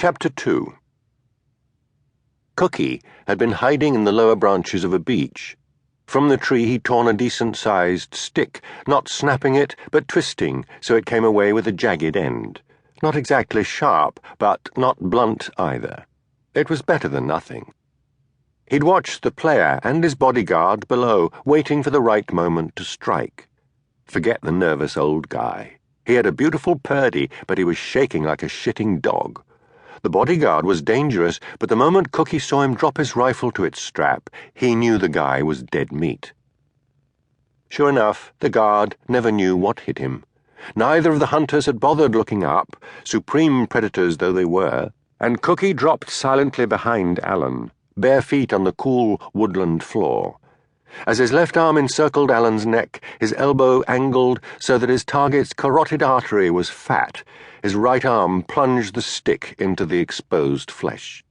Chapter 2. Cookie had been hiding in the lower branches of a beech. From the tree he'd torn a decent-sized stick, not snapping it, but twisting so it came away with a jagged end. Not exactly sharp, but not blunt either. It was better than nothing. He'd watched the player and his bodyguard below, waiting for the right moment to strike. Forget the nervous old guy. He had a beautiful purdy, but he was shaking like a shitting dog. The bodyguard was dangerous, but the moment Cookie saw him drop his rifle to its strap, he knew the guy was dead meat. Sure enough, the guard never knew what hit him. Neither of the hunters had bothered looking up, supreme predators though they were, and Cookie dropped silently behind Alan, bare feet on the cool woodland floor. As his left arm encircled Alan's neck, his elbow angled so that his target's carotid artery was fat, his right arm plunged the stick into the exposed flesh.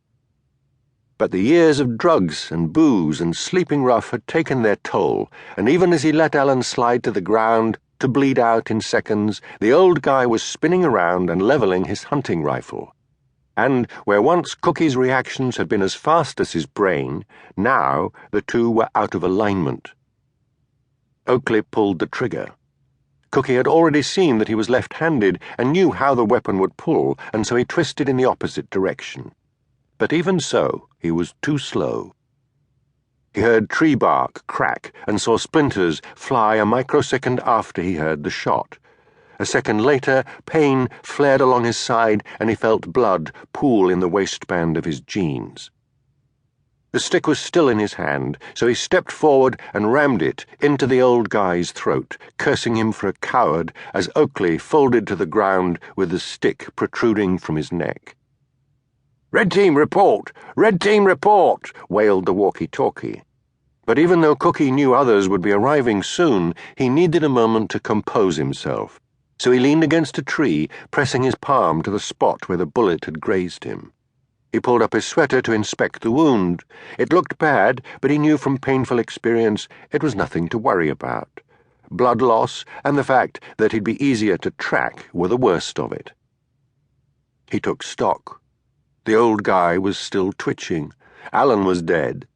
But the years of drugs and booze and sleeping rough had taken their toll, and even as he let Alan slide to the ground to bleed out in seconds, the old guy was spinning around and leveling his hunting rifle. And where once Cookie's reactions had been as fast as his brain, now the two were out of alignment. Oakley pulled the trigger. Cookie had already seen that he was left-handed and knew how the weapon would pull, and so he twisted in the opposite direction. But even so, he was too slow. He heard tree bark crack and saw splinters fly a microsecond after he heard the shot. A second later, pain flared along his side and he felt blood pool in the waistband of his jeans. The stick was still in his hand, so he stepped forward and rammed it into the old guy's throat, cursing him for a coward as Oakley folded to the ground with the stick protruding from his neck. "Red team, report! Red team, report!" wailed the walkie-talkie. But even though Cookie knew others would be arriving soon, he needed a moment to compose himself. So he leaned against a tree, pressing his palm to the spot where the bullet had grazed him. He pulled up his sweater to inspect the wound. It looked bad, but he knew from painful experience it was nothing to worry about. Blood loss and the fact that he'd be easier to track were the worst of it. He took stock. The old guy was still twitching. Alan was dead.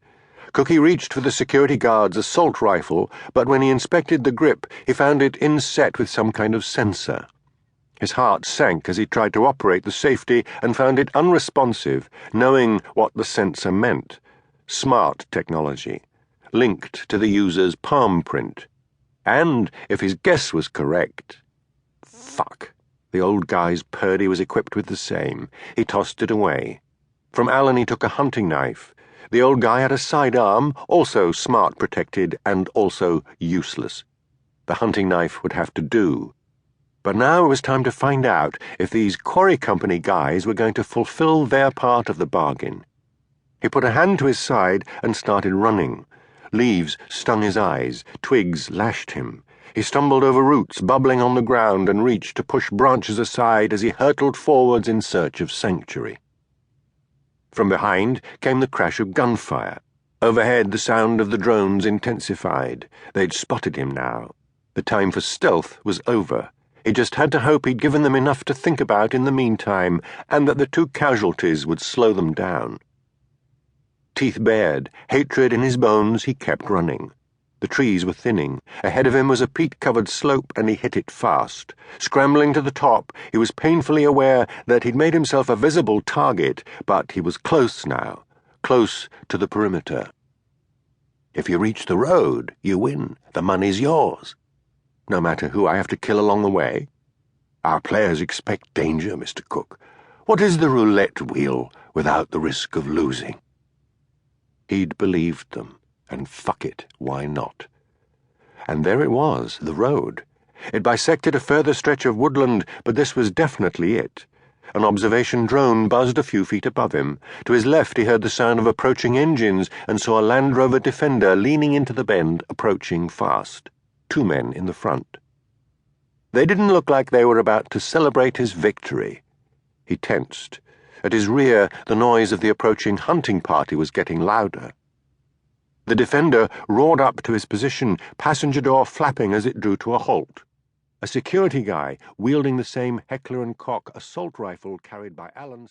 Cookie reached for the security guard's assault rifle, but when he inspected the grip, he found it inset with some kind of sensor. His heart sank as he tried to operate the safety and found it unresponsive, knowing what the sensor meant. Smart technology, linked to the user's palm print. And, if his guess was correct... Fuck. The old guy's purdy was equipped with the same. He tossed it away. From Alan he took a hunting knife. The old guy had a sidearm, also smart protected and also useless. The hunting knife would have to do. But now it was time to find out if these quarry company guys were going to fulfill their part of the bargain. He put a hand to his side and started running. Leaves stung his eyes, twigs lashed him. He stumbled over roots bubbling on the ground and reached to push branches aside as he hurtled forwards in search of sanctuary. From behind came the crash of gunfire. Overhead, the sound of the drones intensified. They'd spotted him now. The time for stealth was over. He just had to hope he'd given them enough to think about in the meantime, and that the two casualties would slow them down. Teeth bared, hatred in his bones, he kept running. The trees were thinning. Ahead of him was a peat-covered slope, and he hit it fast. Scrambling to the top, he was painfully aware that he'd made himself a visible target, but he was close now, close to the perimeter. If you reach the road, you win. The money's yours. No matter who I have to kill along the way. Our players expect danger, Mr. Cook. What is the roulette wheel without the risk of losing? He'd believed them. And fuck it, why not? And there it was, the road. It bisected a further stretch of woodland, but this was definitely it. An observation drone buzzed a few feet above him. To his left he heard the sound of approaching engines and saw a Land Rover Defender leaning into the bend, approaching fast. 2 men in the front. They didn't look like they were about to celebrate his victory. He tensed. At his rear, the noise of the approaching hunting party was getting louder. The Defender roared up to his position, passenger door flapping as it drew to a halt. A security guy, wielding the same Heckler & Koch assault rifle carried by Alan